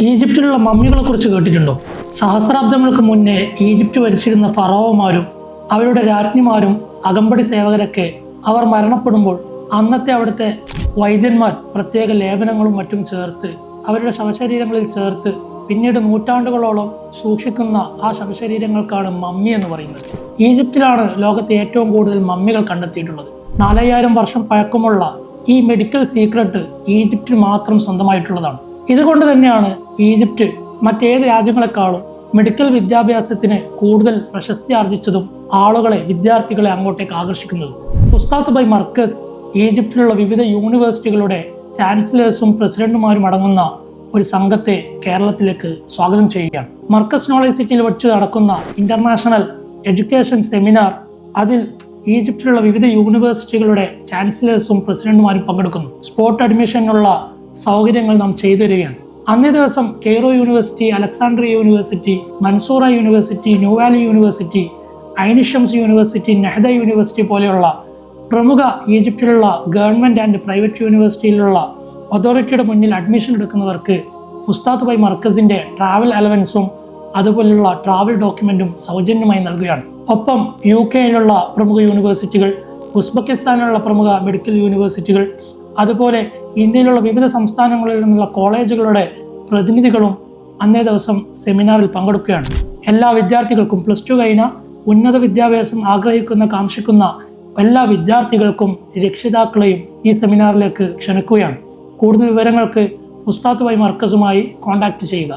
ഈജിപ്തിലുള്ള മമ്മികളെ കുറിച്ച് കേട്ടിട്ടുണ്ടോ? സഹസ്രാബ്ദങ്ങൾക്ക് മുന്നേ ഈജിപ്റ്റ് ഭരിച്ചിരുന്ന ഫറോവമാരും അവരുടെ രാജ്ഞിമാരും അകമ്പടി സേവകരൊക്കെ അവർ മരണപ്പെടുമ്പോൾ അന്നത്തെ അവിടുത്തെ വൈദ്യന്മാർ പ്രത്യേക ലേപനങ്ങളും മറ്റും ചേർത്ത് അവരുടെ ശവശരീരങ്ങളിൽ ചേർത്ത് പിന്നീട് നൂറ്റാണ്ടുകളോളം സൂക്ഷിക്കുന്ന ആ ശവശരീരങ്ങൾക്കാണ് മമ്മി എന്ന് പറയുന്നത്. ഈജിപ്തിലാണ് ലോകത്തെ ഏറ്റവും കൂടുതൽ മമ്മികൾ കണ്ടെത്തിയിട്ടുള്ളത്. 4000 വർഷം പഴക്കമുള്ള ഈ മെഡിക്കൽ സീക്രട്ട് ഈജിപ്തിൽ മാത്രം സ്വന്തമായിട്ടുള്ളതാണ്. ഇതുകൊണ്ട് തന്നെയാണ് ഈജിപ്റ്റ് മറ്റേത് രാജ്യങ്ങളെക്കാളും മെഡിക്കൽ വിദ്യാഭ്യാസത്തിന് കൂടുതൽ പ്രശസ്തി ആർജിച്ചതും വിദ്യാർത്ഥികളെ അങ്ങോട്ടേക്ക് ആകർഷിക്കുന്നതും. ഫുസ്താത്ത് ബൈ മർക്കസ് ഈജിപ്തിലുള്ള വിവിധ യൂണിവേഴ്സിറ്റികളുടെ ചാൻസലേഴ്സും പ്രസിഡന്റുമാരും അടങ്ങുന്ന ഒരു സംഘത്തെ കേരളത്തിലേക്ക് സ്വാഗതം ചെയ്യുകയാണ്. മർക്കസ് നോളജ് സിറ്റിയിൽ വെച്ച് നടക്കുന്ന ഇന്റർനാഷണൽ എഡ്യൂക്കേഷൻ സെമിനാർ, അതിൽ ഈജിപ്തിലുള്ള വിവിധ യൂണിവേഴ്സിറ്റികളുടെ ചാൻസലേഴ്സും പ്രസിഡന്റുമാരും പങ്കെടുക്കുന്നു. സ്പോട്ട് അഡ്മിഷനുള്ള സൗകര്യങ്ങൾ നാം ചെയ്തു തരികയാണ്. അന്നേ ദിവസം Cairo university, Alexandria university, Mansoura university, new valley university, Ain Shams university, Nahda university പോലെയുള്ള പ്രമുഖ ഈജിപ്തിലുള്ള ഗവൺമെന്റ് ആൻഡ് പ്രൈവറ്റ് യൂണിവേഴ്സിറ്റിയിലുള്ള അതോറിറ്റിയുടെ മുന്നിൽ അഡ്മിഷൻ എടുക്കുന്നവർക്ക് ഫുസ്താത്ത് ബൈ മർക്കസിന്റെ ട്രാവൽ അലവൻസും അതുപോലുള്ള ട്രാവൽ ഡോക്യുമെന്റും സൗജന്യമായി നൽകുകയാണ്. ഒപ്പം UK പ്രമുഖ യൂണിവേഴ്സിറ്റികൾ, ഉസ്ബെക്കിസ്ഥാനിലുള്ള പ്രമുഖ മെഡിക്കൽ യൂണിവേഴ്സിറ്റികൾ, അതുപോലെ ഇന്ത്യയിലുള്ള വിവിധ സംസ്ഥാനങ്ങളിൽ നിന്നുള്ള കോളേജുകളുടെ പ്രതിനിധികളും അന്നേ ദിവസം സെമിനാറിൽ പങ്കെടുക്കുകയാണ്. എല്ലാ വിദ്യാർത്ഥികൾക്കും, +2 കഴിഞ്ഞ ഉന്നത വിദ്യാഭ്യാസം കാക്ഷിക്കുന്ന എല്ലാ വിദ്യാർത്ഥികൾക്കും രക്ഷിതാക്കളെയും ഈ സെമിനാറിലേക്ക് ക്ഷണിക്കുകയാണ്. കൂടുതൽ വിവരങ്ങൾക്ക് ഫുസ്താത്ത് ബൈ മർക്കസുമായി കോൺടാക്ട് ചെയ്യുക.